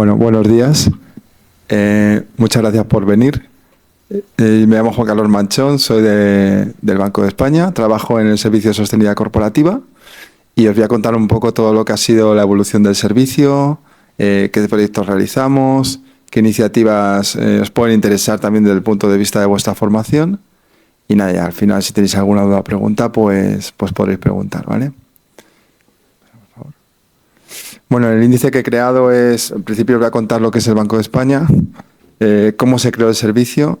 Bueno, buenos días. Muchas gracias por venir. Me llamo Juan Carlos Manchón, soy del Banco de España, trabajo en el Servicio de Sostenibilidad Corporativa y os voy a contar un poco todo lo que ha sido la evolución del servicio, qué proyectos realizamos, qué iniciativas os pueden interesar también desde el punto de vista de vuestra formación. Y nada, ya, al final, si tenéis alguna duda o pregunta, pues podréis preguntar, ¿vale? Bueno, el índice que he creado es, en principio os voy a contar lo que es el Banco de España, cómo se creó el servicio,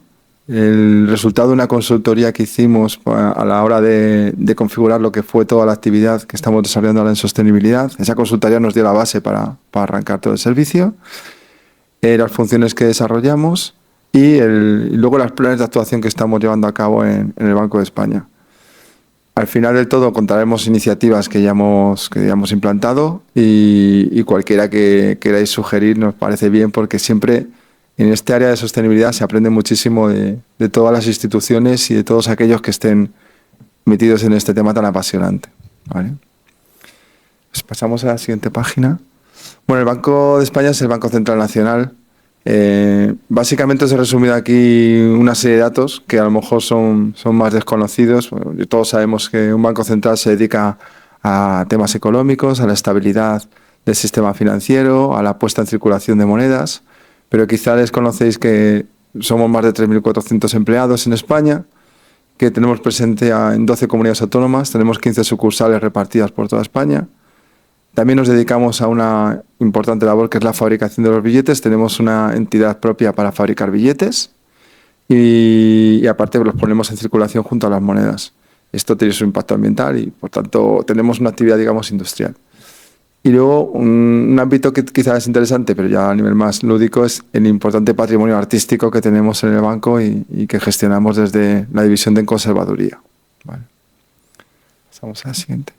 el resultado de una consultoría que hicimos a la hora de configurar lo que fue toda la actividad que estamos desarrollando ahora en sostenibilidad. Esa consultoría nos dio la base para arrancar todo el servicio, las funciones que desarrollamos y luego los planes de actuación que estamos llevando a cabo en el Banco de España. Al final del todo contaremos iniciativas que ya hemos implantado y cualquiera que queráis sugerir nos parece bien, porque siempre en este área de sostenibilidad se aprende muchísimo de todas las instituciones y de todos aquellos que estén metidos en este tema tan apasionante, ¿vale? Pues pasamos a la siguiente página. Bueno, el Banco de España es el Banco Central Nacional. Básicamente os he resumido aquí una serie de datos que a lo mejor son más desconocidos. Bueno, todos sabemos que un banco central se dedica a temas económicos, a la estabilidad del sistema financiero, a la puesta en circulación de monedas, pero quizá desconocéis que somos más de 3.400 empleados en España, que tenemos presente en 12 comunidades autónomas, tenemos 15 sucursales repartidas por toda España. También nos dedicamos a una importante labor que es la fabricación de los billetes. Tenemos una entidad propia para fabricar billetes y aparte los ponemos en circulación junto a las monedas. Esto tiene su impacto ambiental y, por tanto, tenemos una actividad, digamos, industrial. Y luego un ámbito que quizás es interesante, pero ya a nivel más lúdico, es el importante patrimonio artístico que tenemos en el banco y que gestionamos desde la división de conservaduría. Vale. Pasamos a la siguiente.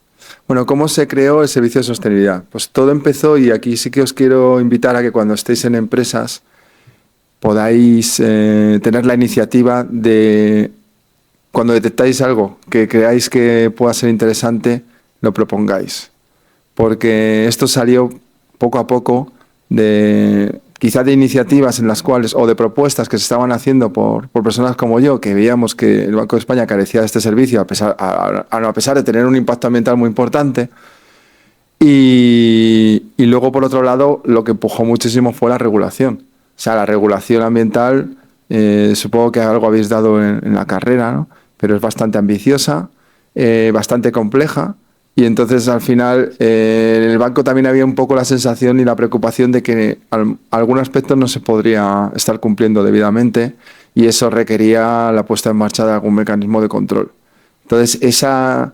Bueno, ¿cómo se creó el servicio de sostenibilidad? Pues todo empezó, y aquí sí que os quiero invitar a que cuando estéis en empresas podáis tener la iniciativa de, cuando detectáis algo que creáis que pueda ser interesante, lo propongáis. Porque esto salió poco a poco quizá de iniciativas en las cuales, o de propuestas que se estaban haciendo por personas como yo, que veíamos que el Banco de España carecía de este servicio a pesar de tener un impacto ambiental muy importante. Y luego, por otro lado, lo que empujó muchísimo fue la regulación. O sea, la regulación ambiental, supongo que algo habéis dado en la carrera, ¿no? Pero es bastante ambiciosa, bastante compleja. Y entonces, al final, en el banco también había un poco la sensación y la preocupación de que algún aspecto no se podría estar cumpliendo debidamente, y eso requería la puesta en marcha de algún mecanismo de control. Entonces, esa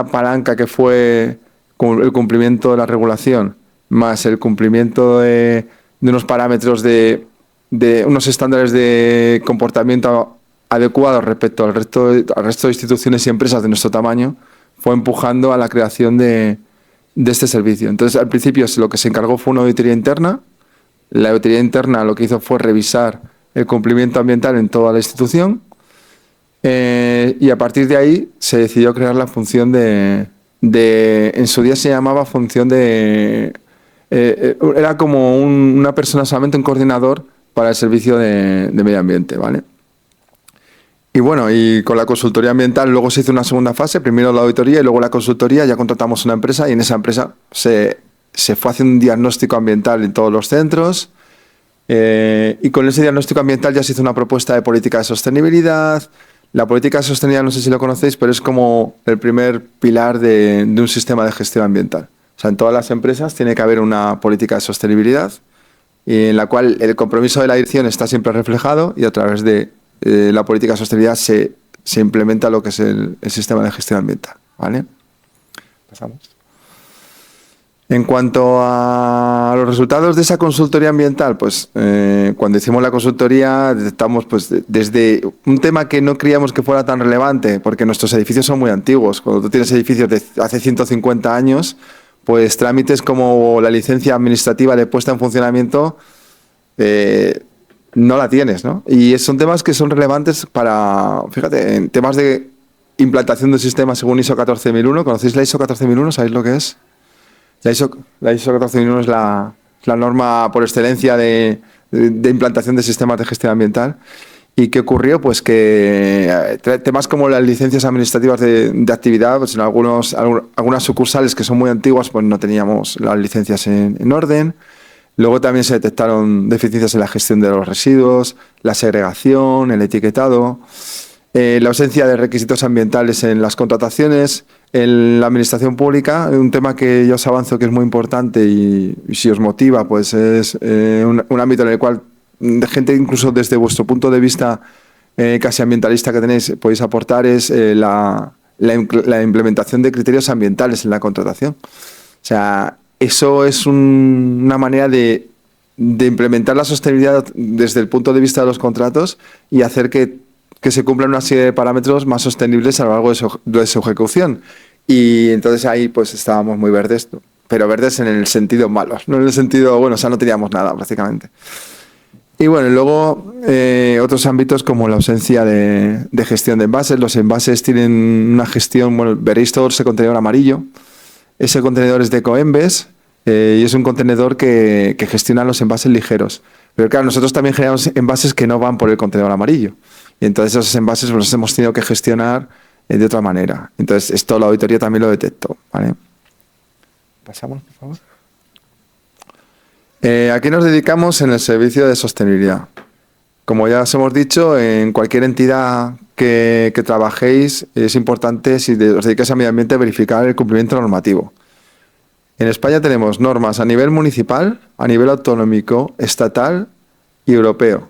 palanca que fue el cumplimiento de la regulación, más el cumplimiento de unos parámetros de unos estándares de comportamiento adecuados respecto al resto de instituciones y empresas de nuestro tamaño, fue empujando a la creación de este servicio. Entonces, al principio lo que se encargó fue una auditoría interna. La auditoría interna lo que hizo fue revisar el cumplimiento ambiental en toda la institución, y a partir de ahí se decidió crear la función en su día se llamaba función era como una persona, solamente un coordinador para el servicio de medio ambiente, ¿vale? Y bueno, y con la consultoría ambiental luego se hizo una segunda fase, primero la auditoría y luego la consultoría. Ya contratamos una empresa y en esa empresa se fue haciendo un diagnóstico ambiental en todos los centros, y con ese diagnóstico ambiental ya se hizo una propuesta de política de sostenibilidad. La política de sostenibilidad, no sé si lo conocéis, pero es como el primer pilar de un sistema de gestión ambiental. O sea, en todas las empresas tiene que haber una política de sostenibilidad, y en la cual el compromiso de la dirección está siempre reflejado, y a través de la política de sostenibilidad se implementa lo que es el sistema de gestión ambiental, ¿vale? Pasamos. En cuanto a los resultados de esa consultoría ambiental, pues cuando hicimos la consultoría detectamos, pues, desde un tema que no creíamos que fuera tan relevante, porque nuestros edificios son muy antiguos. Cuando tú tienes edificios de hace 150 años, pues trámites como la licencia administrativa de puesta en funcionamiento no la tienes, ¿no? Y son temas que son relevantes fíjate, en temas de implantación del sistema según ISO 14001. ¿Conocéis la ISO 14001? ¿Sabéis lo que es? La ISO 14001 es la la norma por excelencia de implantación de sistemas de gestión ambiental. ¿Y qué ocurrió? Pues que temas como las licencias administrativas de actividad, pues en algunas sucursales que son muy antiguas, pues no teníamos las licencias en orden. Luego también se detectaron deficiencias en la gestión de los residuos, la segregación, el etiquetado, la ausencia de requisitos ambientales en las contrataciones, en la administración pública. Un tema que yo os avanzo que es muy importante y si os motiva, pues es un ámbito en el cual gente incluso desde vuestro punto de vista casi ambientalista que tenéis podéis aportar es la implementación de criterios ambientales en la contratación. O sea, eso es una manera de implementar la sostenibilidad desde el punto de vista de los contratos y hacer que se cumplan una serie de parámetros más sostenibles a lo largo de su ejecución. Y entonces ahí pues estábamos muy verdes, pero verdes en el sentido malo, no en el sentido, bueno, o sea, no teníamos nada prácticamente. Y bueno, luego otros ámbitos como la ausencia de gestión de envases. Los envases tienen una gestión, bueno, veréis todo ese contenedor amarillo. Ese contenedor es de Ecoembes y es un contenedor que gestiona los envases ligeros. Pero claro, nosotros también generamos envases que no van por el contenedor amarillo. Y entonces esos envases los hemos tenido que gestionar de otra manera. Entonces esto la auditoría también lo detectó, ¿vale? Pasamos, por favor. ¿A qué nos dedicamos en el servicio de sostenibilidad? Como ya os hemos dicho, en cualquier entidad que trabajéis es importante, si os dedicáis a medio ambiente, verificar el cumplimiento normativo. En España tenemos normas a nivel municipal, a nivel autonómico, estatal y europeo.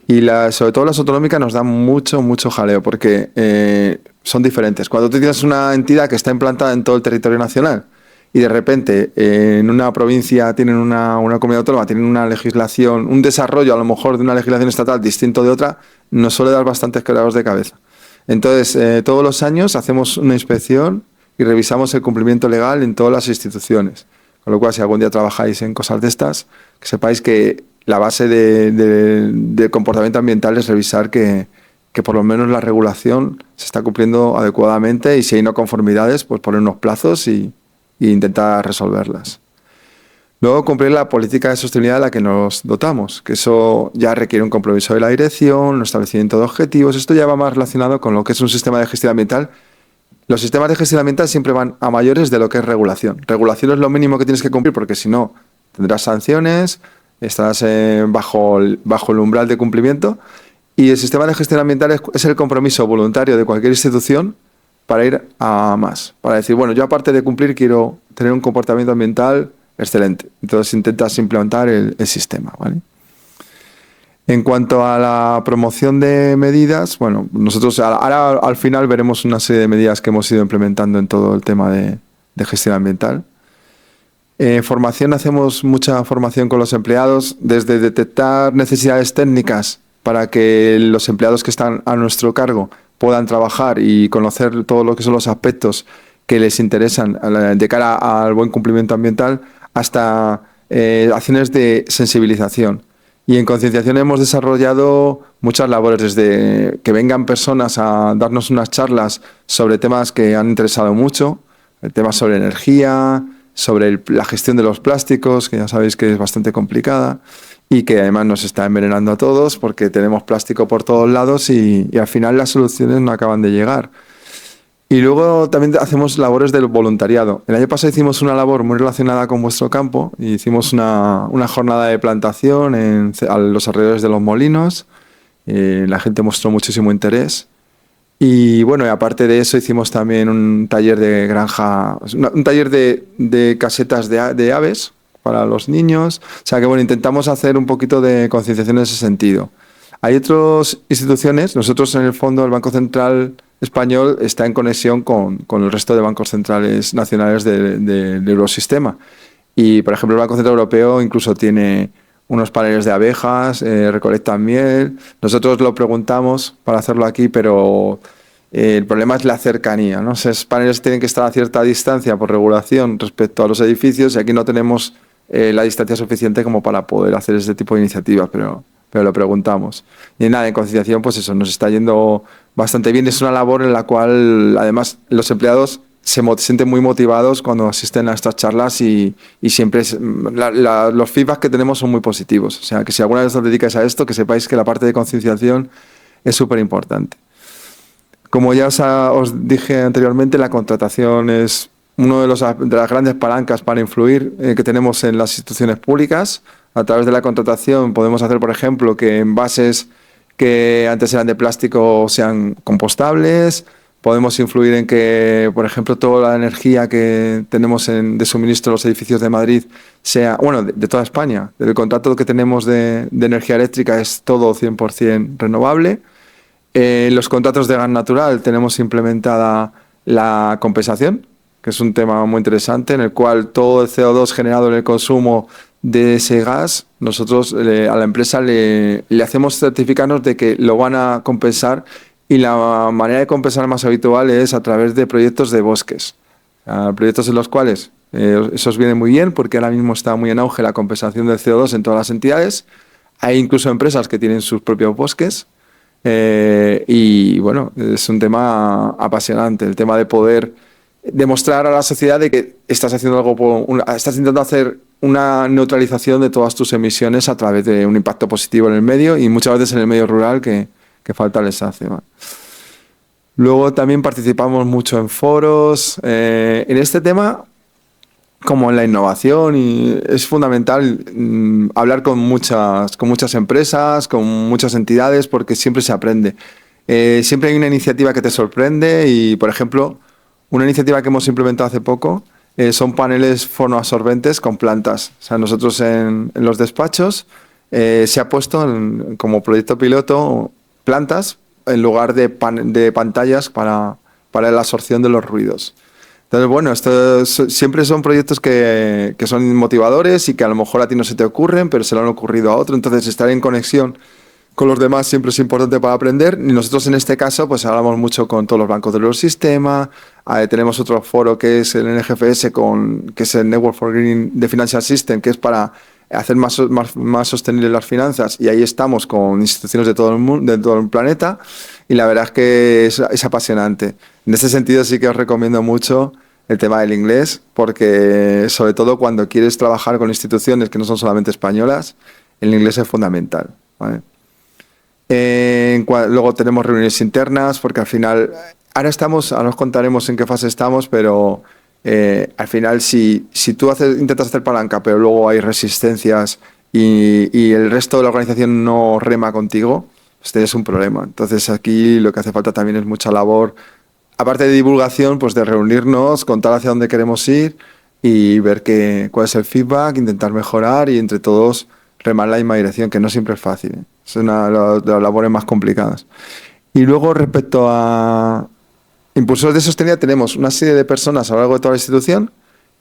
Y sobre todo las autonómicas nos dan mucho jaleo porque son diferentes. Cuando tú tienes una entidad que está implantada en todo el territorio nacional y de repente en una provincia tienen una comunidad autónoma, tienen una legislación, un desarrollo a lo mejor de una legislación estatal distinto de otra, nos suele dar bastantes quebraderos de cabeza. Entonces, todos los años hacemos una inspección y revisamos el cumplimiento legal en todas las instituciones. Con lo cual, si algún día trabajáis en cosas de estas, que sepáis que la base de comportamiento ambiental es revisar que por lo menos la regulación se está cumpliendo adecuadamente y si hay no conformidades, pues poner unos plazos y intentar resolverlas. Luego, cumplir la política de sostenibilidad de la que nos dotamos, que eso ya requiere un compromiso de la dirección, un establecimiento de objetivos. Esto ya va más relacionado con lo que es un sistema de gestión ambiental. Los sistemas de gestión ambiental siempre van a mayores de lo que es regulación. Regulación es lo mínimo que tienes que cumplir porque si no tendrás sanciones, estarás bajo el umbral de cumplimiento. Y el sistema de gestión ambiental es el compromiso voluntario de cualquier institución para ir a más. Para decir, bueno, yo aparte de cumplir quiero tener un comportamiento ambiental excelente. Entonces intentas implementar el sistema, ¿vale? En cuanto a la promoción de medidas, bueno, nosotros ahora al final veremos una serie de medidas que hemos ido implementando en todo el tema de gestión ambiental. Formación, hacemos mucha formación con los empleados, desde detectar necesidades técnicas para que los empleados que están a nuestro cargo puedan trabajar y conocer todo lo que son los aspectos que les interesan de cara al buen cumplimiento ambiental, hasta acciones de sensibilización. Y en concienciación hemos desarrollado muchas labores, desde que vengan personas a darnos unas charlas sobre temas que han interesado mucho, temas sobre energía, sobre la gestión de los plásticos, que ya sabéis que es bastante complicada y que además nos está envenenando a todos porque tenemos plástico por todos lados y al final las soluciones no acaban de llegar. Y luego también hacemos labores del voluntariado. El año pasado hicimos una labor muy relacionada con vuestro campo y hicimos una jornada de plantación a los alrededores de los molinos. La gente mostró muchísimo interés. Y bueno, y aparte de eso hicimos también un taller de granja, un taller de casetas de aves para los niños. O sea que bueno, intentamos hacer un poquito de concienciación en ese sentido. Hay otras instituciones, nosotros en el fondo el Banco Central Español está en conexión con el resto de bancos centrales nacionales del Eurosistema. Y, por ejemplo, el Banco Central Europeo incluso tiene unos paneles de abejas, recolectan miel. Nosotros lo preguntamos para hacerlo aquí, pero el problema es la cercanía, ¿no? Esos paneles tienen que estar a cierta distancia por regulación respecto a los edificios y aquí no tenemos la distancia suficiente como para poder hacer ese tipo de iniciativas, pero lo preguntamos. Y nada, en concienciación, pues eso, nos está yendo bastante bien. Es una labor en la cual, además, los empleados sienten muy motivados cuando asisten a estas charlas y siempre los feedback que tenemos son muy positivos. O sea, que si alguna vez os dedicáis a esto, que sepáis que la parte de concienciación es súper importante. Como ya os dije anteriormente, la contratación es una de las grandes palancas para influir que tenemos en las instituciones públicas. A través de la contratación podemos hacer, por ejemplo, que envases que antes eran de plástico sean compostables. Podemos influir en que, por ejemplo, toda la energía que tenemos de suministro en los edificios de Madrid sea, bueno, de toda España. El contrato que tenemos de energía eléctrica es todo 100% renovable. Los contratos de gas natural tenemos implementada la compensación, que es un tema muy interesante, en el cual todo el CO2 generado en el consumo de ese gas, nosotros a la empresa le hacemos certificarnos de que lo van a compensar, y la manera de compensar más habitual es a través de proyectos de bosques. Proyectos en los cuales esos vienen muy bien porque ahora mismo está muy en auge la compensación del CO2 en todas las entidades. Hay incluso empresas que tienen sus propios bosques. Y bueno, es un tema apasionante, el tema de poder demostrar a la sociedad de que estás haciendo algo, estás intentando hacer una neutralización de todas tus emisiones a través de un impacto positivo en el medio, y muchas veces en el medio rural que falta les hace. ¿Vale? Luego también participamos mucho en foros. En este tema, como en la innovación, y es fundamental hablar con muchas empresas, con muchas entidades, porque siempre se aprende. Siempre hay una iniciativa que te sorprende y, por ejemplo, una iniciativa que hemos implementado hace poco son paneles fonoabsorbentes con plantas. O sea, nosotros en los despachos se ha puesto como proyecto piloto plantas en lugar de pantallas para la absorción de los ruidos. Entonces, bueno, siempre son proyectos que son motivadores y que a lo mejor a ti no se te ocurren, pero se le han ocurrido a otro. Entonces, estar en conexión con los demás siempre es importante para aprender. Y nosotros en este caso pues hablamos mucho con todos los bancos del Eurosistema. Tenemos otro foro que es el NGFS, que es el Network for Green de Financial System, que es para hacer más sostenibles las finanzas, y ahí estamos con instituciones de todo el mundo, de todo el planeta, y la verdad es que es apasionante. En ese sentido sí que os recomiendo mucho el tema del inglés, porque sobre todo cuando quieres trabajar con instituciones que no son solamente españolas, el inglés es fundamental, ¿vale? Luego tenemos reuniones internas, porque al final, ahora os contaremos en qué fase estamos, pero al final si tú intentas hacer palanca, pero luego hay resistencias y el resto de la organización no rema contigo, pues tienes un problema. Entonces aquí lo que hace falta también es mucha labor, aparte de divulgación, pues de reunirnos, contar hacia dónde queremos ir y ver cuál es el feedback, intentar mejorar y entre todos remar en la misma dirección, que no siempre es fácil, ¿eh? Es una de las labores más complicadas. Y luego, respecto a impulsores de sostenibilidad, tenemos una serie de personas a lo largo de toda la institución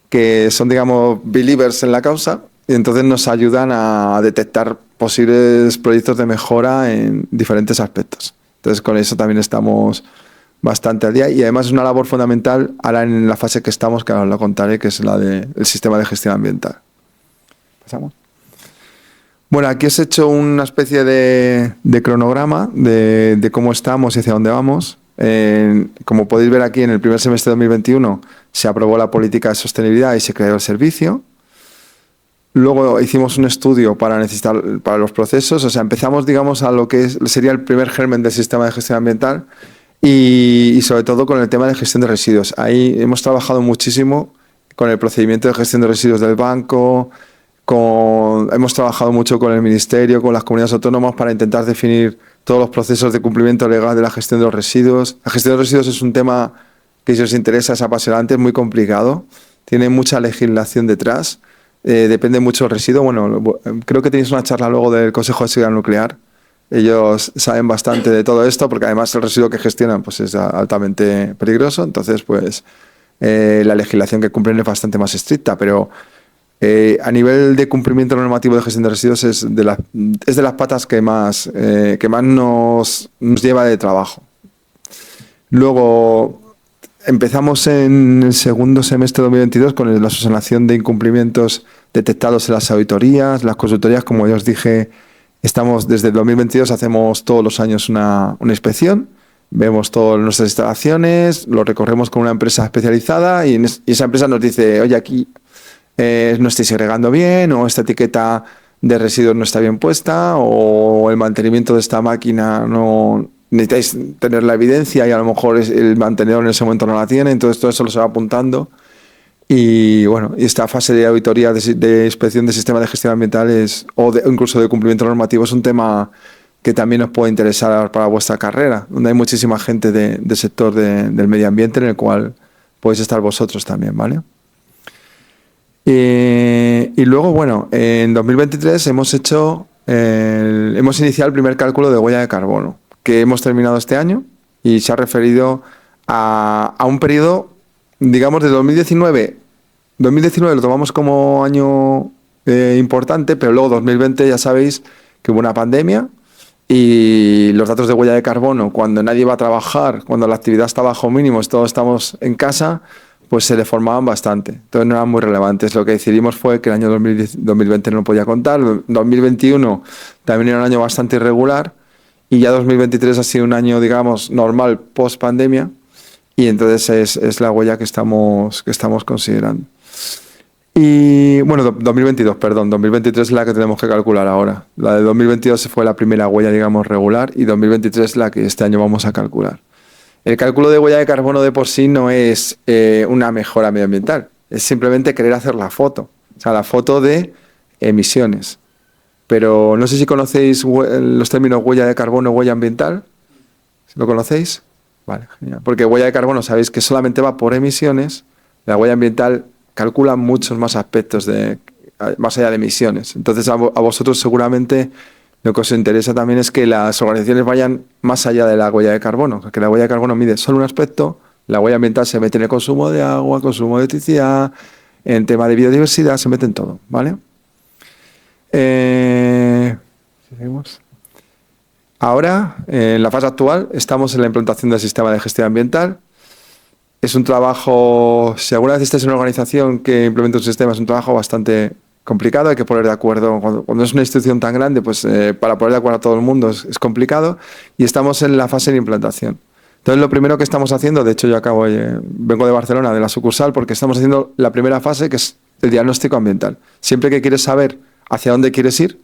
que son, digamos, believers en la causa, y entonces nos ayudan a detectar posibles proyectos de mejora en diferentes aspectos. Entonces, con eso también estamos bastante al día, y además es una labor fundamental ahora en la fase que estamos, que ahora os lo contaré, que es la del sistema de gestión ambiental. ¿Pasamos? Bueno, aquí os he hecho una especie de cronograma de cómo estamos y hacia dónde vamos. Como podéis ver aquí, en el primer semestre de 2021 se aprobó la política de sostenibilidad y se creó el servicio. Luego hicimos un estudio para los procesos, o sea, empezamos, digamos, a lo que sería el primer germen del sistema de gestión ambiental, y sobre todo con el tema de gestión de residuos. Ahí hemos trabajado muchísimo con el procedimiento de gestión de residuos del banco. Hemos trabajado mucho con el Ministerio, con las comunidades autónomas, para intentar definir todos los procesos de cumplimiento legal de la gestión de los residuos. La gestión de los residuos es un tema que, si os interesa, es apasionante, es muy complicado, tiene mucha legislación detrás, depende mucho del residuo. Bueno, creo que tenéis una charla luego del Consejo de Seguridad Nuclear. Ellos saben bastante de todo esto, porque además el residuo que gestionan pues es altamente peligroso. Entonces, pues la legislación que cumplen es bastante más estricta, pero a nivel de cumplimiento normativo de gestión de residuos es de las patas que más nos lleva de trabajo. Luego empezamos en el segundo semestre de 2022 con la subsanación de incumplimientos detectados en las auditorías, las consultorías. Como ya os dije, estamos desde el 2022, hacemos todos los años una inspección, vemos todas nuestras instalaciones, lo recorremos con una empresa especializada y esa empresa nos dice, oye, aquí no estáis segregando bien, o esta etiqueta de residuos no está bien puesta, o el mantenimiento de esta máquina no necesitáis tener la evidencia y a lo mejor el mantenedor en ese momento no la tiene, entonces todo eso lo se va apuntando. Y bueno, esta fase de auditoría de inspección de sistemas de gestión ambiental incluso de cumplimiento normativo es un tema que también os puede interesar para vuestra carrera, donde hay muchísima gente del sector del medio ambiente en el cual podéis estar vosotros también, ¿vale? Y luego, bueno, en 2023 hemos iniciado el primer cálculo de huella de carbono, que hemos terminado este año y se ha referido a un periodo, digamos, de 2019. 2019 lo tomamos como año importante, pero luego 2020 ya sabéis que hubo una pandemia y los datos de huella de carbono, cuando nadie va a trabajar, cuando la actividad está bajo mínimos, todos estamos en casa, pues se deformaban bastante. Entonces no eran muy relevantes. Lo que decidimos fue que el año 2020 no podía contar. 2021 también era un año bastante irregular y ya 2023 ha sido un año, digamos, normal post pandemia y entonces es la huella que estamos considerando. Y bueno, 2022, perdón, 2023 es la que tenemos que calcular ahora. La de 2022 fue la primera huella, digamos, regular y 2023 es la que este año vamos a calcular. El cálculo de huella de carbono de por sí no es una mejora medioambiental, es simplemente querer hacer la foto, o sea, la foto de emisiones. Pero no sé si conocéis los términos huella de carbono o huella ambiental. ¿Lo conocéis? Vale, genial. Porque huella de carbono sabéis que solamente va por emisiones, la huella ambiental calcula muchos más aspectos más allá de emisiones. Entonces a vosotros seguramente lo que os interesa también es que las organizaciones vayan más allá de la huella de carbono, que la huella de carbono mide solo un aspecto, la huella ambiental se mete en el consumo de agua, consumo de electricidad, en tema de biodiversidad, se mete en todo, ¿vale? Seguimos. Ahora, en la fase actual, estamos en la implantación del sistema de gestión ambiental. Es un trabajo, si alguna vez estáis en una organización que implementa un sistema, es un trabajo bastante complicado, hay que poner de acuerdo, cuando es una institución tan grande, pues para poner de acuerdo a todo el mundo es complicado y estamos en la fase de implantación. Entonces lo primero que estamos haciendo, de hecho yo vengo de Barcelona, de la sucursal, porque estamos haciendo la primera fase que es el diagnóstico ambiental. Siempre que quieres saber hacia dónde quieres ir,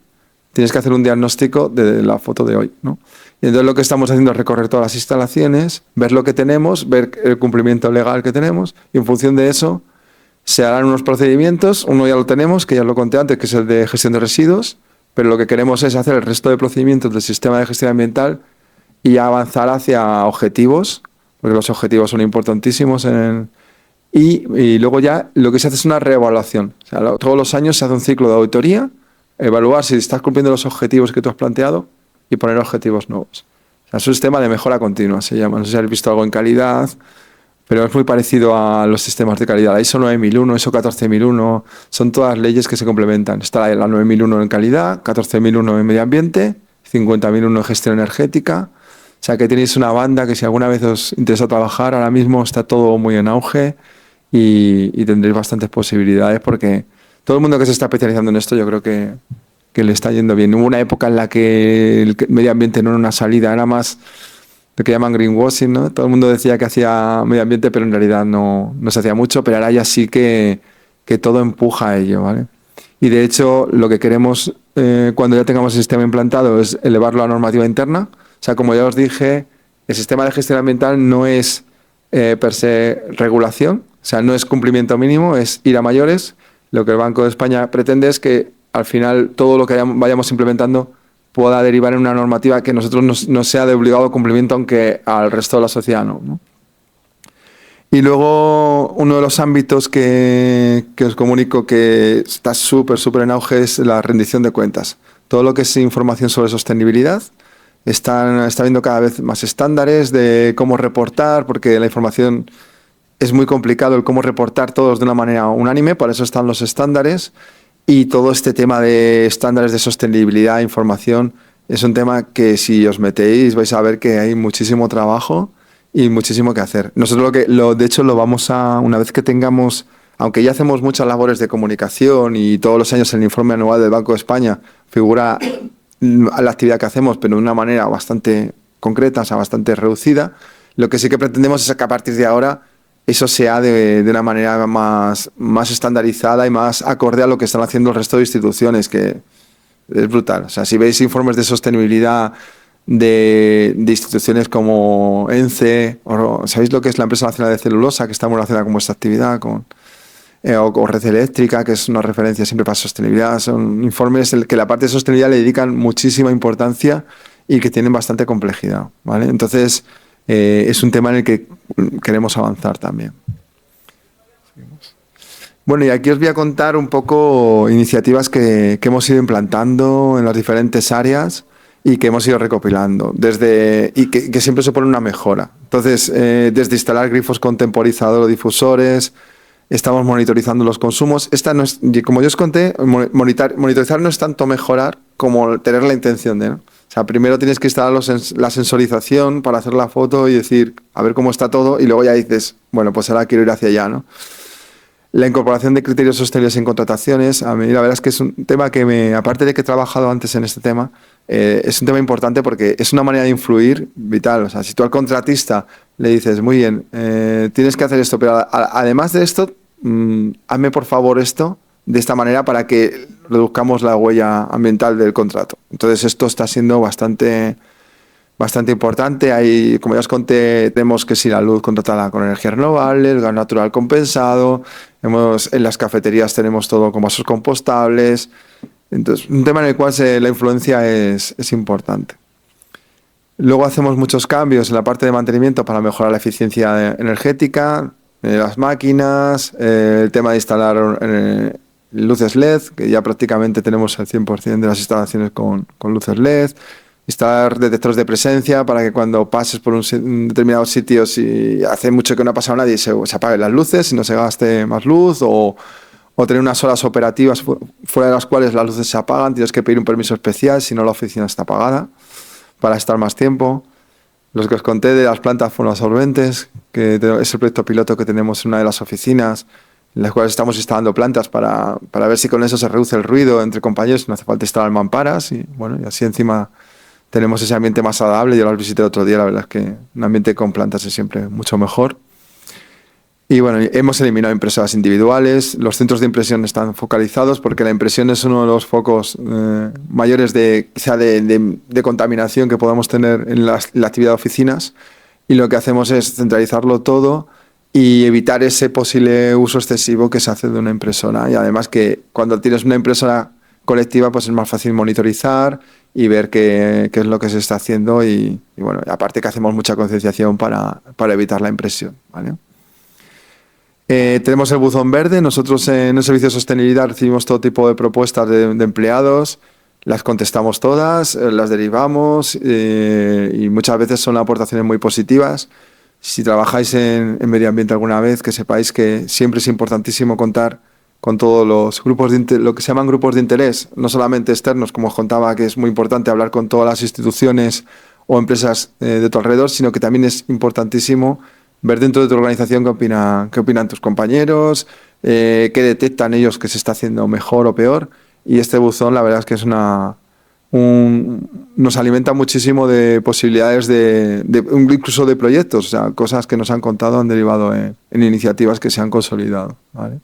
tienes que hacer un diagnóstico de la foto de hoy, ¿no? Y entonces lo que estamos haciendo es recorrer todas las instalaciones, ver lo que tenemos, ver el cumplimiento legal que tenemos y en función de eso se harán unos procedimientos. Uno ya lo tenemos, que ya lo conté antes, que es el de gestión de residuos, pero lo que queremos es hacer el resto de procedimientos del sistema de gestión ambiental y avanzar hacia objetivos, porque los objetivos son importantísimos. Y luego ya lo que se hace es una reevaluación. O sea, todos los años se hace un ciclo de auditoría, evaluar si estás cumpliendo los objetivos que tú has planteado y poner objetivos nuevos. O sea, es un sistema de mejora continua, se llama. No sé si habéis visto algo en calidad, pero es muy parecido a los sistemas de calidad. La ISO 9001, ISO 14001, son todas leyes que se complementan. Está la 9001 en calidad, 14001 en medio ambiente, 50001 en gestión energética. O sea, que tenéis una banda que si alguna vez os interesa trabajar, ahora mismo está todo muy en auge y tendréis bastantes posibilidades porque todo el mundo que se está especializando en esto yo creo que le está yendo bien. Hubo una época en la que el medio ambiente no era una salida, era más lo que llaman greenwashing, ¿no? Todo el mundo decía que hacía medio ambiente, pero en realidad no se hacía mucho, pero ahora ya sí que todo empuja a ello, ¿vale? Y de hecho lo que queremos cuando ya tengamos el sistema implantado es elevarlo a normativa interna. O sea, como ya os dije, el sistema de gestión ambiental no es per se regulación, o sea, no es cumplimiento mínimo, es ir a mayores. Lo que el Banco de España pretende es que al final todo lo que vayamos implementando pueda derivar en una normativa que nosotros no sea de obligado cumplimiento, aunque al resto de la sociedad no. Y luego uno de los ámbitos que os comunico que está súper en auge es la rendición de cuentas. Todo lo que es información sobre sostenibilidad. Está habiendo cada vez más estándares de cómo reportar, porque la información es muy complicado el cómo reportar todos de una manera unánime, para eso están los estándares. Y todo este tema de estándares de sostenibilidad, información, es un tema que si os metéis vais a ver que hay muchísimo trabajo y muchísimo que hacer. Nosotros de hecho lo vamos a, una vez que tengamos, aunque ya hacemos muchas labores de comunicación y todos los años en el informe anual del Banco de España figura la actividad que hacemos, pero de una manera bastante concreta, o sea, bastante reducida. Lo que sí que pretendemos es que a partir de ahora eso sea de una manera más estandarizada y más acorde a lo que están haciendo el resto de instituciones, que es brutal. O sea, si veis informes de sostenibilidad de instituciones como ENCE, o ¿sabéis lo que es la Empresa Nacional de Celulosa, que está muy relacionada con vuestra actividad, o Red Eléctrica, que es una referencia siempre para sostenibilidad? Son informes que la parte de sostenibilidad le dedican muchísima importancia y que tienen bastante complejidad, ¿vale? Entonces, es un tema en el que queremos avanzar también. Bueno, y aquí os voy a contar un poco iniciativas que hemos ido implantando en las diferentes áreas y que hemos ido recopilando, y que siempre supone una mejora. Entonces, desde instalar grifos con temporizador o difusores, estamos monitorizando los consumos. Como yo os conté, monitorizar no es tanto mejorar como tener la intención de, ¿no? O sea, primero tienes que instalar la sensorización para hacer la foto y decir, a ver cómo está todo, y luego ya dices, bueno, pues ahora quiero ir hacia allá, ¿no? La incorporación de criterios sostenibles en contrataciones, a mí la verdad es que es un tema que aparte de que he trabajado antes en este tema, es un tema importante porque es una manera de influir vital. O sea, si tú al contratista le dices, muy bien, tienes que hacer esto, pero además de esto, hazme por favor esto de esta manera para que reduzcamos la huella ambiental del contrato. Entonces esto está siendo bastante importante. Como ya os conté, tenemos que si la luz contratada con energía renovable, el gas natural compensado, en las cafeterías tenemos todo con vasos compostables. Entonces, un tema en el cual la influencia es importante. Luego hacemos muchos cambios en la parte de mantenimiento para mejorar la eficiencia energética de las máquinas, el tema de instalar luces LED, que ya prácticamente tenemos el 100% de las instalaciones con luces LED, instalar detectores de presencia para que cuando pases por un determinado sitio, si hace mucho que no ha pasado nadie, se apaguen las luces y no se gaste más luz, o tener unas horas operativas fuera de las cuales las luces se apagan, tienes que pedir un permiso especial si no la oficina está apagada para estar más tiempo. Los que os conté de las plantas fonoabsorbentes, que es el proyecto piloto que tenemos en una de las oficinas, en las cuales estamos instalando plantas para ver si con eso se reduce el ruido entre compañeros, no hace falta instalar mamparas y así encima tenemos ese ambiente más agradable. Yo las visité el otro día, la verdad es que un ambiente con plantas es siempre mucho mejor. Y bueno, hemos eliminado impresoras individuales, los centros de impresión están focalizados porque la impresión es uno de los focos mayores de contaminación que podamos tener en la actividad de oficinas, y lo que hacemos es centralizarlo todo y evitar ese posible uso excesivo que se hace de una impresora. Y además que cuando tienes una impresora colectiva, pues es más fácil monitorizar y ver qué es lo que se está haciendo y bueno, aparte que hacemos mucha concienciación para evitar la impresión, ¿vale? Tenemos el buzón verde. Nosotros en el servicio de sostenibilidad recibimos todo tipo de propuestas de empleados, las contestamos todas, las derivamos y muchas veces son aportaciones muy positivas. Si trabajáis en medio ambiente alguna vez, que sepáis que siempre es importantísimo contar con todos los grupos lo que se llaman grupos de interés, no solamente externos, como os contaba, que es muy importante hablar con todas las instituciones o empresas de tu alrededor, sino que también es importantísimo ver dentro de tu organización qué opinan tus compañeros, qué detectan ellos que se está haciendo mejor o peor. Y este buzón, la verdad es que es nos alimenta muchísimo de posibilidades incluso de proyectos. O sea, cosas que nos han contado han derivado en iniciativas que se han consolidado, ¿vale?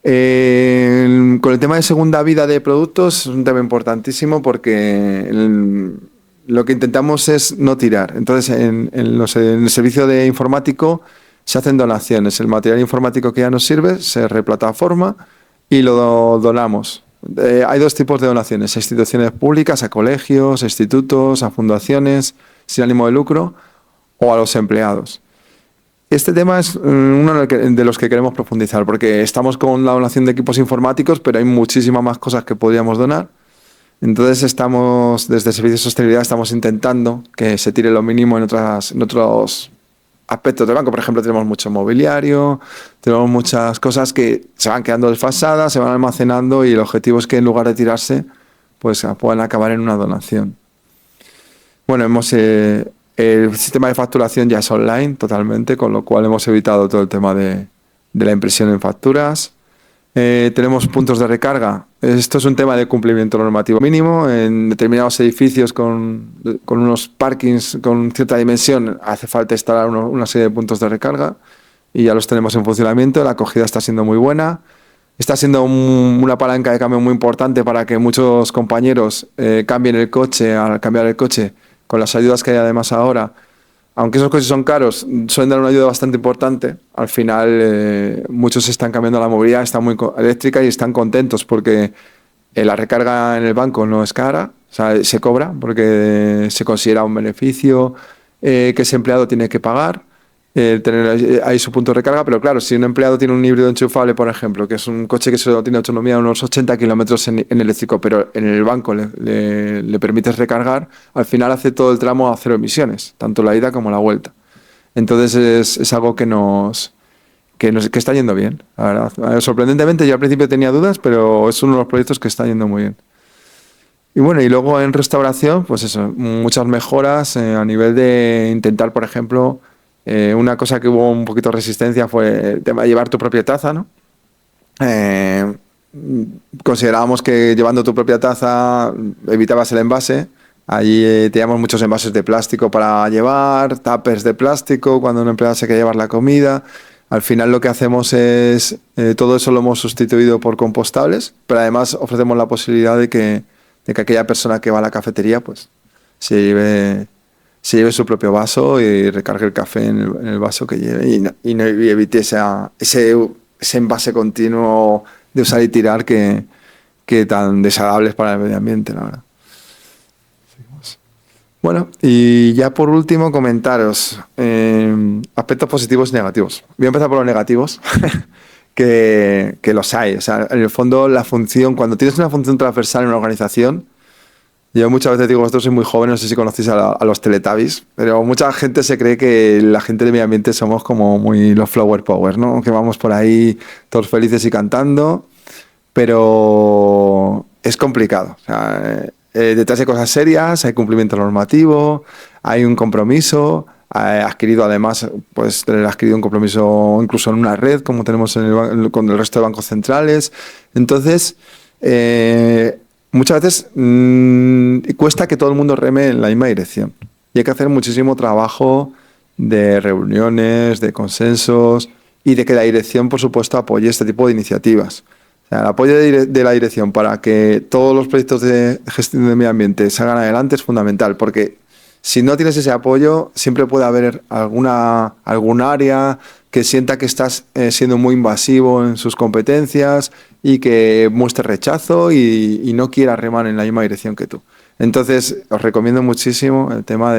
Con el tema de segunda vida de productos es un tema importantísimo porque lo que intentamos es no tirar. Entonces, en el servicio de informático se hacen donaciones. El material informático que ya nos sirve se replataforma y lo donamos. Hay dos tipos de donaciones: a instituciones públicas, a colegios, a institutos, a fundaciones sin ánimo de lucro, o a los empleados. Este tema es uno de los que queremos profundizar, porque estamos con la donación de equipos informáticos, pero hay muchísimas más cosas que podríamos donar. Entonces desde el Servicio de Sostenibilidad estamos intentando que se tire lo mínimo en otros aspectos del banco. Por ejemplo, tenemos mucho mobiliario, tenemos muchas cosas que se van quedando desfasadas, se van almacenando, y el objetivo es que en lugar de tirarse, pues puedan acabar en una donación. Bueno, el sistema de facturación ya es online totalmente, con lo cual hemos evitado todo el tema de la impresión en facturas. Tenemos puntos de recarga. Esto es un tema de cumplimiento normativo mínimo. En determinados edificios con unos parkings con cierta dimensión hace falta instalar una serie de puntos de recarga y ya los tenemos en funcionamiento. La acogida está siendo muy buena. Está siendo una palanca de cambio muy importante para que muchos compañeros cambien el coche. Al cambiar el coche, con las ayudas que hay además ahora, aunque esos coches son caros, suelen dar una ayuda bastante importante. Al final, muchos están cambiando la movilidad, están muy eléctrica y están contentos porque la recarga en el banco no es cara, o sea, se cobra porque se considera un beneficio que ese empleado tiene que pagar. Tener ahí su punto de recarga, pero claro, si un empleado tiene un híbrido enchufable, por ejemplo, que es un coche que solo tiene autonomía de unos 80 kilómetros en eléctrico, pero en el banco le permites recargar, al final hace todo el tramo a 0 emisiones, tanto la ida como la vuelta. Entonces es algo que que está yendo bien, la verdad. Sorprendentemente, yo al principio tenía dudas, pero es uno de los proyectos que está yendo muy bien. Y bueno, y luego en restauración, pues eso, muchas mejoras a nivel de intentar, por ejemplo, una cosa que hubo un poquito de resistencia fue el tema de llevar tu propia taza, ¿no? Eh, Considerábamos que llevando tu propia taza evitabas el envase. Allí teníamos muchos envases de plástico para llevar, tuppers de plástico cuando un empleado se quiere llevar la comida. Al final lo que hacemos es, todo eso lo hemos sustituido por compostables, pero además ofrecemos la posibilidad de que aquella persona que va a la cafetería pues se lleve su propio vaso y recargue el café en el vaso que lleve y evite ese envase continuo de usar y tirar que tan desagradable es para el medio ambiente, la verdad. Seguimos. Bueno, y ya por último comentaros aspectos positivos y negativos. Voy a empezar por los negativos, que los hay. O sea, en el fondo la función, cuando tienes una función transversal en una organización, yo muchas veces digo, vosotros sois muy jóvenes, no sé si conocéis a los Teletubbies, pero mucha gente se cree que la gente del medio ambiente somos como muy los Flower Power, ¿no? Que vamos por ahí todos felices y cantando, pero es complicado. O sea, detrás hay cosas serias, hay cumplimiento normativo, hay un compromiso, adquirido además, pues tener adquirido un compromiso incluso en una red, como tenemos con el resto de bancos centrales. Entonces, muchas veces cuesta que todo el mundo reme en la misma dirección. Y hay que hacer muchísimo trabajo de reuniones, de consensos y de que la dirección, por supuesto, apoye este tipo de iniciativas. O sea, el apoyo de la dirección para que todos los proyectos de gestión del medio ambiente salgan adelante es fundamental, porque si no tienes ese apoyo, siempre puede haber algún área que sienta que estás siendo muy invasivo en sus competencias y que muestre rechazo y no quiera remar en la misma dirección que tú. Entonces, os recomiendo muchísimo el tema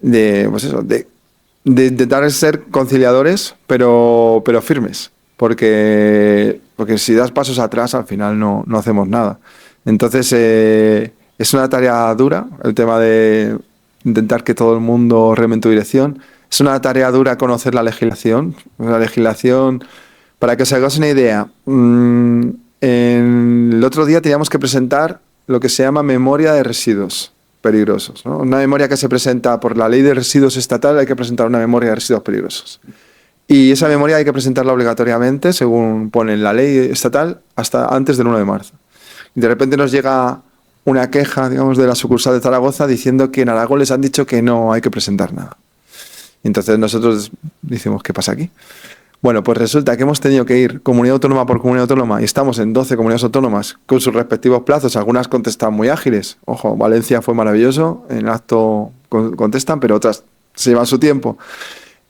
pues eso, de intentar ser conciliadores, pero firmes, porque si das pasos atrás, al final no hacemos nada. Entonces, es una tarea dura el tema de intentar que todo el mundo reme en tu dirección. Es una tarea dura conocer la legislación. La legislación, para que os hagáis una idea, el otro día teníamos que presentar lo que se llama memoria de residuos peligrosos, ¿no? Una memoria que se presenta por la ley de residuos estatal, hay que presentar una memoria de residuos peligrosos. Y esa memoria hay que presentarla obligatoriamente, según pone en la ley estatal, hasta antes del 1 de marzo. Y de repente nos llega una queja, digamos, de la sucursal de Zaragoza diciendo que en Aragón les han dicho que no hay que presentar nada. Y entonces nosotros decimos, ¿qué pasa aquí? Bueno, pues resulta que hemos tenido que ir comunidad autónoma por comunidad autónoma y estamos en 12 comunidades autónomas con sus respectivos plazos. Algunas contestan muy ágiles. Ojo, Valencia fue maravilloso, en el acto contestan, pero otras se llevan su tiempo.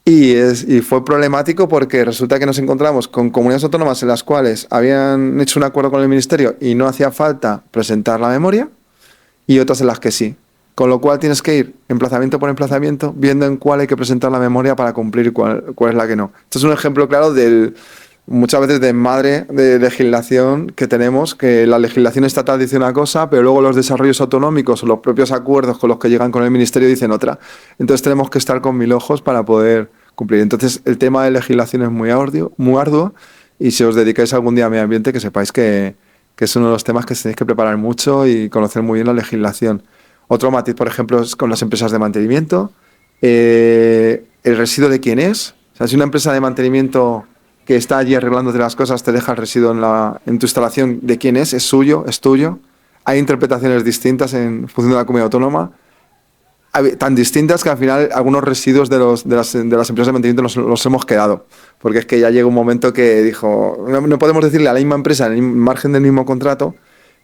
Y fue problemático porque resulta que nos encontramos con comunidades autónomas en las cuales habían hecho un acuerdo con el Ministerio y no hacía falta presentar la memoria, y otras en las que sí. Con lo cual tienes que ir emplazamiento por emplazamiento viendo en cuál hay que presentar la memoria para cumplir cuál es la que no. Esto es un ejemplo claro muchas veces de madre de legislación que tenemos, que la legislación estatal dice una cosa, pero luego los desarrollos autonómicos o los propios acuerdos con los que llegan con el Ministerio dicen otra. Entonces tenemos que estar con 1000 ojos para poder cumplir. Entonces el tema de legislación es muy arduo, y si os dedicáis algún día a medio ambiente, que sepáis que es uno de los temas que tenéis que preparar mucho y conocer muy bien la legislación. Otro matiz, por ejemplo, es con las empresas de mantenimiento. El residuo de quién es. O sea, si una empresa de mantenimiento que está allí arreglándote las cosas, te deja el residuo en tu instalación de quién es suyo, es tuyo. Hay interpretaciones distintas en función de la comunidad autónoma, tan distintas que al final algunos residuos de las empresas de mantenimiento los hemos quedado. Porque es que ya llega un momento que dijo, no podemos decirle a la misma empresa, en el margen del mismo contrato,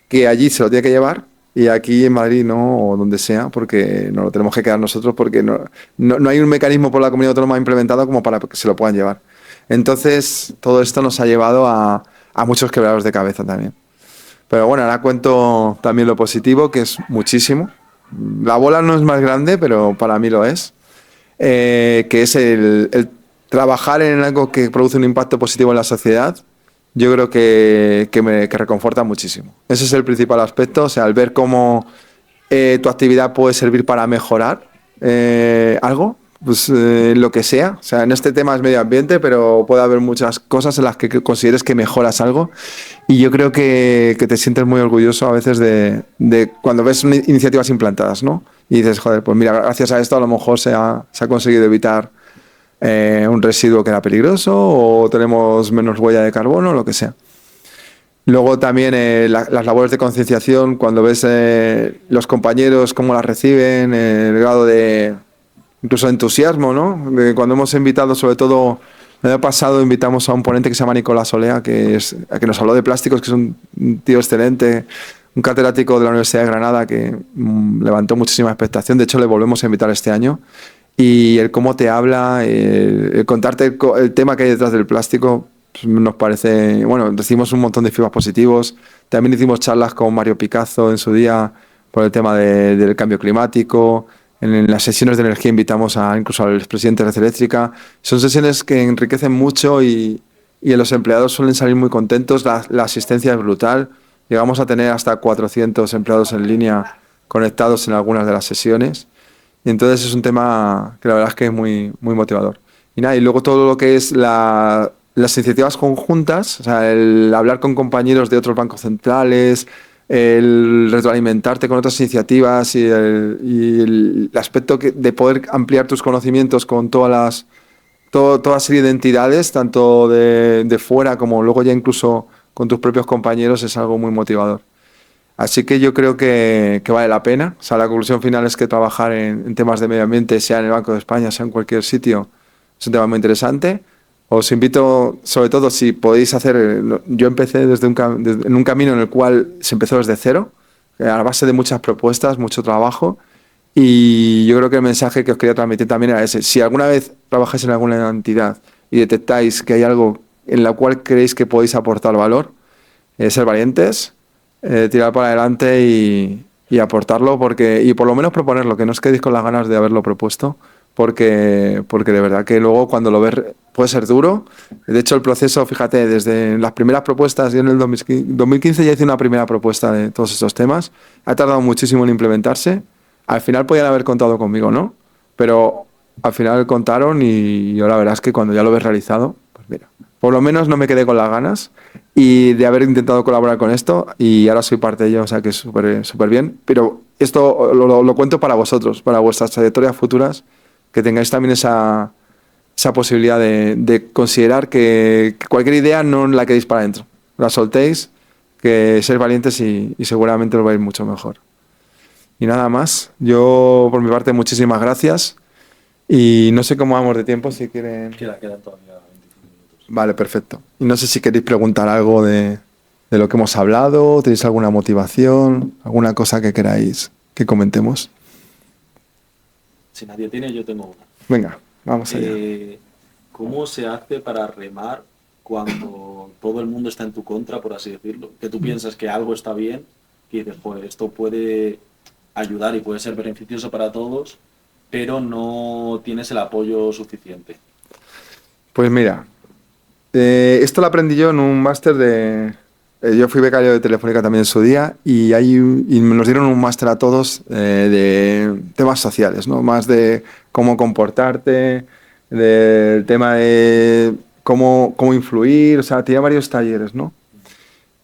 que allí se lo tiene que llevar y aquí en Madrid no, o donde sea, porque no lo tenemos que quedar nosotros, porque no hay un mecanismo por la comunidad autónoma implementado como para que se lo puedan llevar. Entonces, todo esto nos ha llevado a muchos quebraderos de cabeza también. Pero bueno, ahora cuento también lo positivo, que es muchísimo. La bola no es más grande, pero para mí lo es. Que es el trabajar en algo que produce un impacto positivo en la sociedad. Yo creo que reconforta muchísimo. Ese es el principal aspecto, o sea, el ver cómo tu actividad puede servir para mejorar algo, pues lo que sea. O sea, en este tema es medio ambiente, pero puede haber muchas cosas en las que consideres que mejoras algo. Y yo creo que te sientes muy orgulloso a veces de cuando ves iniciativas implantadas, ¿no? Y dices, joder, pues mira, gracias a esto a lo mejor se ha conseguido evitar un residuo que era peligroso, o tenemos menos huella de carbono, lo que sea. Luego también las labores de concienciación, cuando ves los compañeros cómo las reciben, el grado de incluso de entusiasmo, ¿no? Cuando hemos invitado, sobre todo el año pasado, invitamos a un ponente que se llama Nicolás Olea, que nos habló de plásticos, que es un tío excelente, un catedrático de la Universidad de Granada que levantó muchísima expectación. De hecho, le volvemos a invitar este año. Y el cómo te habla, el contarte el tema que hay detrás del plástico, pues nos parece... Bueno, recibimos un montón de feedback positivos. También hicimos charlas con Mario Picazo en su día por el tema del cambio climático. En las sesiones de energía invitamos incluso al expresidente de Red Eléctrica. Son sesiones que enriquecen mucho y los empleados suelen salir muy contentos. La asistencia es brutal. Llegamos a tener hasta 400 empleados en línea conectados en algunas de las sesiones. Y entonces es un tema que la verdad es que es muy, muy motivador. Y nada, y luego todo lo que es las iniciativas conjuntas, o sea, el hablar con compañeros de otros bancos centrales, el retroalimentarte con otras iniciativas y el aspecto de poder ampliar tus conocimientos con toda serie de entidades, tanto de fuera como luego ya incluso con tus propios compañeros, es algo muy motivador. Así que yo creo que vale la pena. O sea, la conclusión final es que trabajar en temas de medio ambiente, sea en el Banco de España, sea en cualquier sitio, es un tema muy interesante. Os invito, sobre todo, si podéis hacer... Yo empecé en un camino en el cual se empezó desde cero, a la base de muchas propuestas, mucho trabajo, y yo creo que el mensaje que os quería transmitir también era ese. Si alguna vez trabajáis en alguna entidad y detectáis que hay algo en la cual creéis que podéis aportar valor, ser valientes, tirar para adelante y aportarlo, y por lo menos proponerlo, que no os quedéis con las ganas de haberlo propuesto, porque de verdad que luego cuando lo ves puede ser duro. De hecho, el proceso, fíjate, desde las primeras propuestas, yo en el 2015 ya hice una primera propuesta de todos estos temas, ha tardado muchísimo en implementarse. Al final podían haber contado conmigo, ¿no? Pero al final contaron y yo la verdad es que cuando ya lo ves realizado, pues mira, por lo menos no me quedé con las ganas y de haber intentado colaborar con esto, y ahora soy parte de ello, o sea que es súper bien. Pero esto lo cuento para vosotros, para vuestras trayectorias futuras, que tengáis también esa posibilidad de considerar que cualquier idea no la quedéis para adentro, la soltéis, que seáis valientes y seguramente lo vais mucho mejor. Y nada más, yo por mi parte muchísimas gracias y no sé cómo vamos de tiempo, si quieren... Quedan todavía 25 minutos. Vale, perfecto. Y no sé si queréis preguntar algo de lo que hemos hablado, tenéis alguna motivación, alguna cosa que queráis que comentemos. Si nadie tiene, yo tengo una. Venga, vamos allá. ¿Cómo se hace para remar cuando todo el mundo está en tu contra, por así decirlo? Que tú piensas que algo está bien y dices, pues esto puede ayudar y puede ser beneficioso para todos, pero no tienes el apoyo suficiente. Pues mira, esto lo aprendí yo en un máster yo fui becario de Telefónica también en su día y nos dieron un máster a todos de temas sociales, ¿no? Más de cómo comportarte, del tema de cómo influir, o sea, tenía varios talleres, ¿no?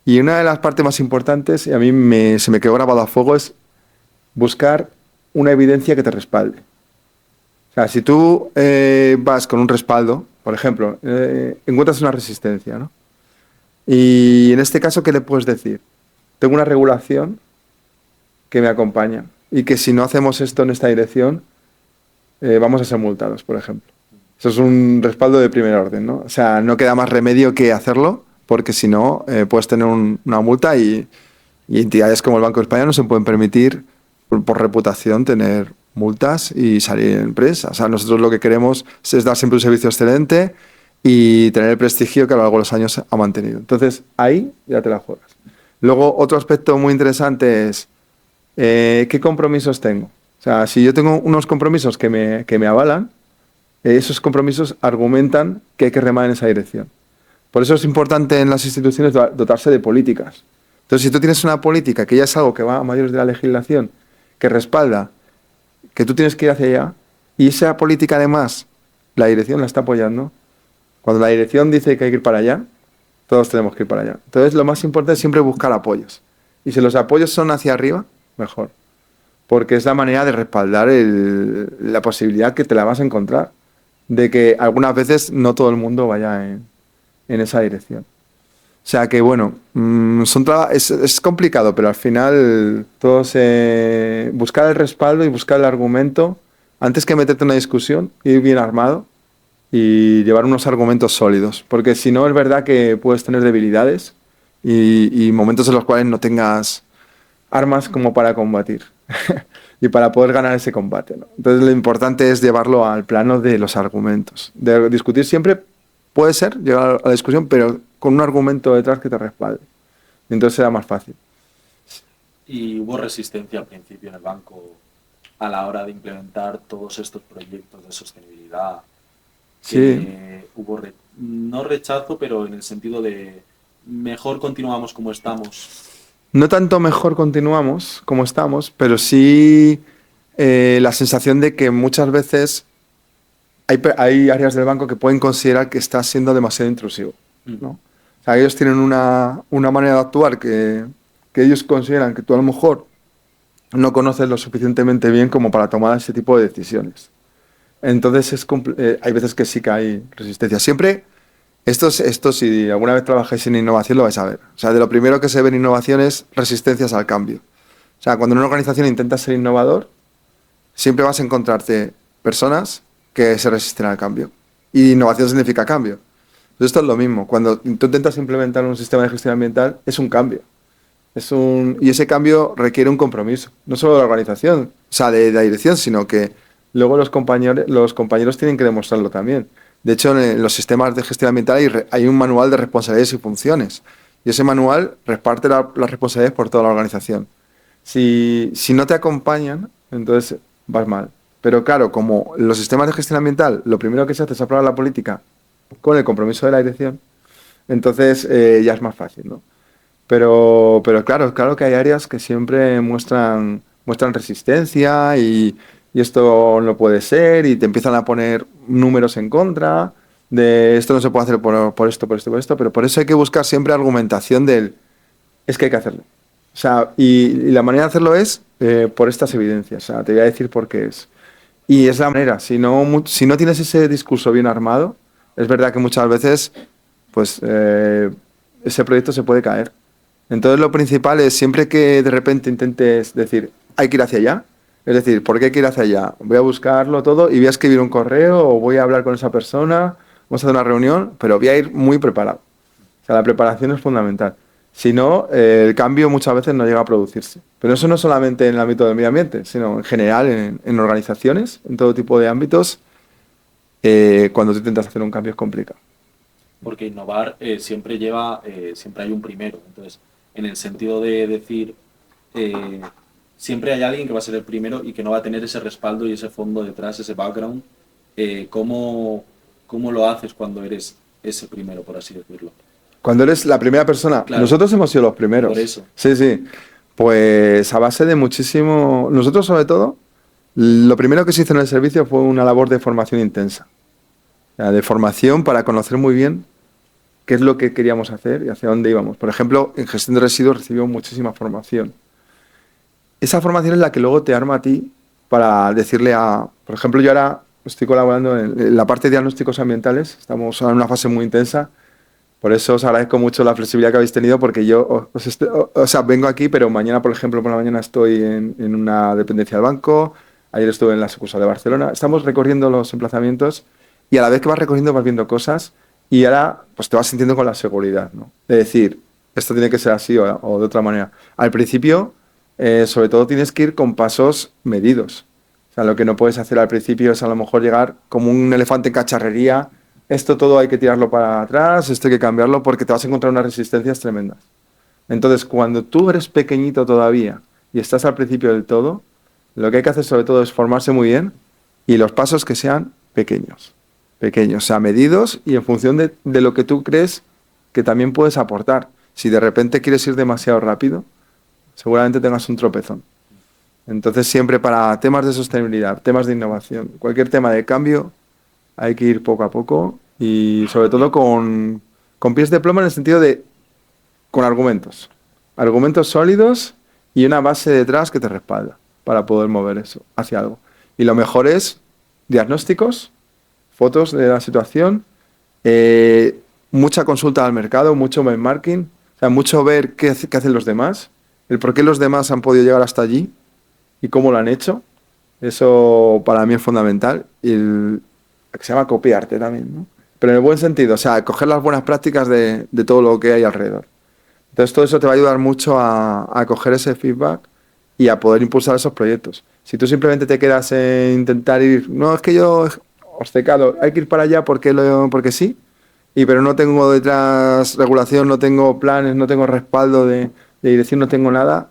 Y una de las partes más importantes, y a mí se me quedó grabado a fuego, es buscar una evidencia que te respalde. O sea, si tú vas con un respaldo, por ejemplo, encuentras una resistencia, ¿no? Y en este caso, ¿qué le puedes decir? Tengo una regulación que me acompaña y que si no hacemos esto en esta dirección, vamos a ser multados, por ejemplo. Eso es un respaldo de primer orden, ¿no? O sea, no queda más remedio que hacerlo, porque si no, puedes tener una multa y entidades como el Banco de España no se pueden permitir, por reputación, tener multas y salir en prensa. O sea, nosotros lo que queremos es dar siempre un servicio excelente y tener el prestigio que a lo largo de los años ha mantenido. Entonces, ahí ya te la juegas. Luego, otro aspecto muy interesante es ¿qué compromisos tengo? O sea, si yo tengo unos compromisos que me avalan, esos compromisos argumentan que hay que remar en esa dirección. Por eso es importante en las instituciones dotarse de políticas. Entonces, si tú tienes una política que ya es algo que va a mayores de la legislación, que respalda que tú tienes que ir hacia allá, y esa política además la dirección la está apoyando, cuando la dirección dice que hay que ir para allá, todos tenemos que ir para allá. Entonces, lo más importante es siempre buscar apoyos. Y si los apoyos son hacia arriba, mejor. Porque es la manera de respaldar la posibilidad que te la vas a encontrar, de que algunas veces no todo el mundo vaya en esa dirección. O sea que, bueno, es complicado, pero al final buscar el respaldo y buscar el argumento, antes que meterte en una discusión, ir bien armado y llevar unos argumentos sólidos. Porque si no, es verdad que puedes tener debilidades y momentos en los cuales no tengas armas como para combatir y para poder ganar ese combate, ¿no? Entonces lo importante es llevarlo al plano de los argumentos. De discutir siempre puede ser llegar a la discusión, pero con un argumento detrás que te respalde. Entonces será más fácil. Y hubo resistencia al principio en el banco a la hora de implementar todos estos proyectos de sostenibilidad. Sí. Hubo no rechazo, pero en el sentido de mejor continuamos como estamos. No tanto mejor continuamos como estamos, pero sí la sensación de que muchas veces hay áreas del banco que pueden considerar que está siendo demasiado intrusivo, ¿no? O sea, ellos tienen una manera de actuar que ellos consideran que tú a lo mejor no conoces lo suficientemente bien como para tomar ese tipo de decisiones. Entonces hay veces que sí que hay resistencia. Siempre, esto si alguna vez trabajáis en innovación lo vais a ver. O sea, de lo primero que se ve en innovación es resistencias al cambio. O sea, cuando en una organización intentas ser innovador, siempre vas a encontrarte personas que se resisten al cambio. Y innovación significa cambio. Entonces, esto es lo mismo. Cuando tú intentas implementar un sistema de gestión ambiental, es un cambio. Y ese cambio requiere un compromiso. No solo de la organización, o sea, de la dirección, sino que luego los compañeros tienen que demostrarlo también. De hecho, en los sistemas de gestión ambiental hay un manual de responsabilidades y funciones. Y ese manual reparte las responsabilidades por toda la organización. Si no te acompañan, entonces vas mal. Pero claro, como los sistemas de gestión ambiental, lo primero que se hace es aprobar la política con el compromiso de la dirección, entonces ya es más fácil, ¿no? Pero claro que hay áreas que siempre muestran resistencia y esto no puede ser y te empiezan a poner números en contra de esto no se puede hacer por esto, pero por eso hay que buscar siempre argumentación es que hay que hacerlo. O sea, y la manera de hacerlo es por estas evidencias. O sea, te voy a decir por qué es. Y es la manera. Si no tienes ese discurso bien armado, es verdad que muchas veces pues ese proyecto se puede caer. Entonces lo principal es siempre que de repente intentes decir hay que ir hacia allá, es decir, ¿por qué hay que ir hacia allá? Voy a buscarlo todo y voy a escribir un correo o voy a hablar con esa persona, vamos a hacer una reunión, pero voy a ir muy preparado. O sea, la preparación es fundamental. Si no, el cambio muchas veces no llega a producirse. Pero eso no solamente en el ámbito del medio ambiente, sino en general en organizaciones, en todo tipo de ámbitos, cuando tú intentas hacer un cambio es complicado. Porque innovar siempre hay un primero. Entonces, en el sentido de decir, siempre hay alguien que va a ser el primero y que no va a tener ese respaldo y ese fondo detrás, ese background. ¿Cómo lo haces cuando eres ese primero, por así decirlo? Cuando eres la primera persona, claro. Nosotros hemos sido los primeros. Por eso. Sí. Pues a base de muchísimo... Nosotros, sobre todo, lo primero que se hizo en el servicio fue una labor de formación intensa. O sea, de formación para conocer muy bien qué es lo que queríamos hacer y hacia dónde íbamos. Por ejemplo, en gestión de residuos recibimos muchísima formación. Esa formación es la que luego te arma a ti para decirle por ejemplo, yo ahora estoy colaborando en la parte de diagnósticos ambientales. Estamos en una fase muy intensa. Por eso os agradezco mucho la flexibilidad que habéis tenido, porque yo o sea, vengo aquí, pero mañana, por ejemplo, por la mañana estoy en una dependencia del banco, ayer estuve en la sucursal de Barcelona. Estamos recorriendo los emplazamientos y a la vez que vas recorriendo vas viendo cosas y ahora pues te vas sintiendo con la seguridad, ¿no? De decir, esto tiene que ser así o de otra manera. Al principio, sobre todo tienes que ir con pasos medidos. O sea, lo que no puedes hacer al principio es a lo mejor llegar como un elefante en cacharrería. Esto todo hay que tirarlo para atrás, esto hay que cambiarlo porque te vas a encontrar unas resistencias tremendas. Entonces, cuando tú eres pequeñito todavía y estás al principio del todo, lo que hay que hacer sobre todo es formarse muy bien y los pasos que sean pequeños, o sea, medidos y en función de lo que tú crees que también puedes aportar. Si de repente quieres ir demasiado rápido, seguramente tengas un tropezón. Entonces, siempre para temas de sostenibilidad, temas de innovación, cualquier tema de cambio, hay que ir poco a poco y sobre todo con pies de plomo en el sentido de con argumentos. Argumentos sólidos y una base detrás que te respalda para poder mover eso hacia algo. Y lo mejor es diagnósticos, fotos de la situación, mucha consulta al mercado, mucho benchmarking, o sea, mucho ver qué hacen los demás, el por qué los demás han podido llegar hasta allí y cómo lo han hecho. Eso para mí es fundamental. Y que se llama copiarte también, ¿no? Pero en el buen sentido, o sea, coger las buenas prácticas de todo lo que hay alrededor. Entonces todo eso te va a ayudar mucho a coger ese feedback y a poder impulsar esos proyectos. Si tú simplemente te quedas en intentar ir, no, es que yo obcecado, hay que ir para allá porque sí, pero no tengo detrás regulación, no tengo planes, no tengo respaldo de dirección, no tengo nada,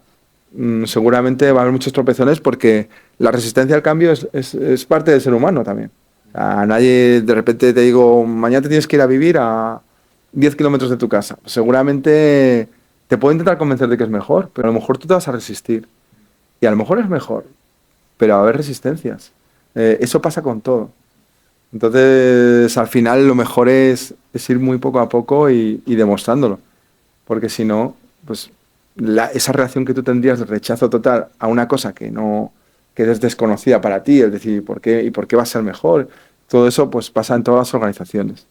seguramente va a haber muchos tropezones porque la resistencia al cambio es parte del ser humano también. A nadie de repente te digo, mañana te tienes que ir a vivir a 10 kilómetros de tu casa. Seguramente te puedo intentar convencer de que es mejor, pero a lo mejor tú te vas a resistir. Y a lo mejor es mejor, pero va a haber resistencias. Eso pasa con todo. Entonces, al final lo mejor es ir muy poco a poco y demostrándolo. Porque si no, pues esa reacción que tú tendrías de rechazo total a una cosa que es desconocida para ti, es decir, ¿por qué va a ser mejor? Todo eso pues pasa en todas las organizaciones.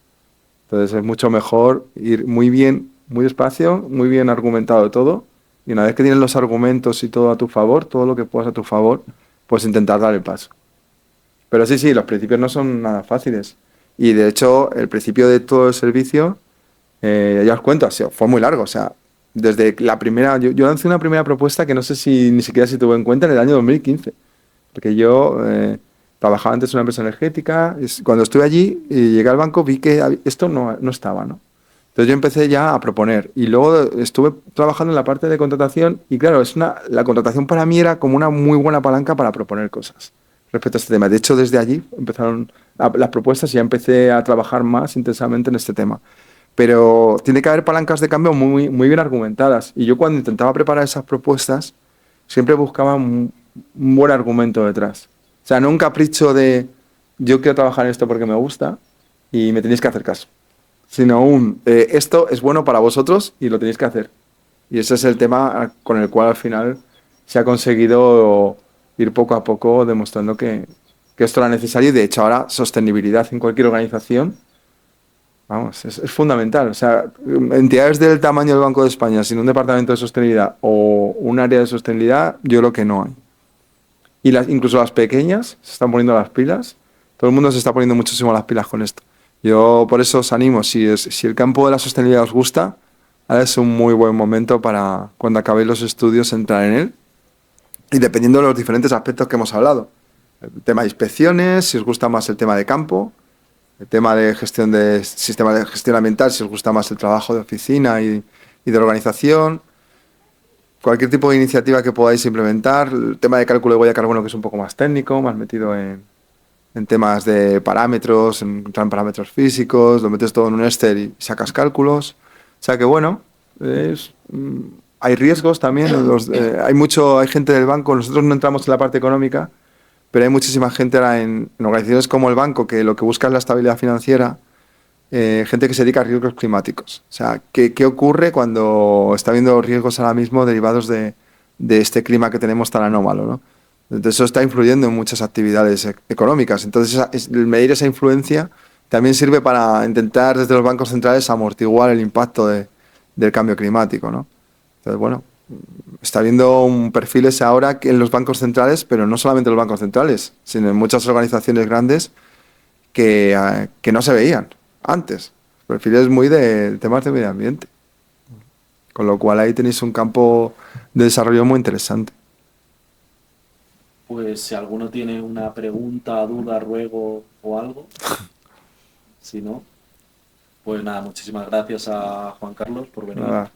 Entonces es mucho mejor ir muy bien, muy despacio, muy bien argumentado todo, y una vez que tienes los argumentos y todo a tu favor, todo lo que puedas a tu favor, pues intentar dar el paso. Pero sí, los principios no son nada fáciles. Y de hecho, el principio de todo el servicio, ya os cuento, fue muy largo. O sea, desde la primera, yo lancé una primera propuesta que no sé si ni siquiera se tuvo en cuenta en el año 2015. Porque yo trabajaba antes en una empresa energética. Cuando estuve allí y llegué al banco vi que esto no estaba, ¿no? Entonces yo empecé ya a proponer. Y luego estuve trabajando en la parte de contratación. Y claro, la contratación para mí era como una muy buena palanca para proponer cosas respecto a este tema. De hecho, desde allí empezaron las propuestas y ya empecé a trabajar más intensamente en este tema. Pero tiene que haber palancas de cambio muy, muy bien argumentadas. Y yo cuando intentaba preparar esas propuestas, siempre buscaba un buen argumento detrás. O sea, no un capricho de yo quiero trabajar en esto porque me gusta y me tenéis que hacer caso. Sino esto es bueno para vosotros y lo tenéis que hacer. Y ese es el tema con el cual al final se ha conseguido ir poco a poco demostrando que esto era necesario y de hecho ahora sostenibilidad en cualquier organización, vamos, es fundamental. O sea, entidades del tamaño del Banco de España sin un departamento de sostenibilidad o un área de sostenibilidad, yo creo que no hay. Y incluso las pequeñas se están poniendo las pilas. Todo el mundo se está poniendo muchísimo las pilas con esto. Yo por eso os animo, si el campo de la sostenibilidad os gusta, ahora es un muy buen momento para cuando acabéis los estudios entrar en él. Y dependiendo de los diferentes aspectos que hemos hablado. El tema de inspecciones, si os gusta más el tema de campo, el tema de gestión de sistema de gestión ambiental, si os gusta más el trabajo de oficina y de organización, cualquier tipo de iniciativa que podáis implementar, el tema de cálculo de huella de carbono que es un poco más técnico, más metido en temas de parámetros, entrar en parámetros físicos, lo metes todo en un Excel y sacas cálculos. O sea que bueno, hay riesgos también, hay gente del banco, nosotros no entramos en la parte económica, pero hay muchísima gente ahora en organizaciones como el banco que lo que busca es la estabilidad financiera, gente que se dedica a riesgos climáticos. O sea, ¿qué ocurre cuando está habiendo riesgos ahora mismo derivados de este clima que tenemos tan anómalo, ¿no? Entonces eso está influyendo en muchas actividades económicas. Entonces el medir esa influencia también sirve para intentar desde los bancos centrales amortiguar el impacto del cambio climático, ¿no? Entonces, bueno, está habiendo un perfiles ahora en los bancos centrales, pero no solamente en los bancos centrales, sino en muchas organizaciones grandes que no se veían antes. Perfiles muy de temas de medio ambiente. Con lo cual ahí tenéis un campo de desarrollo muy interesante. Pues si alguno tiene una pregunta, duda, ruego o algo, si no, pues nada, muchísimas gracias a Juan Carlos por venir. Nada,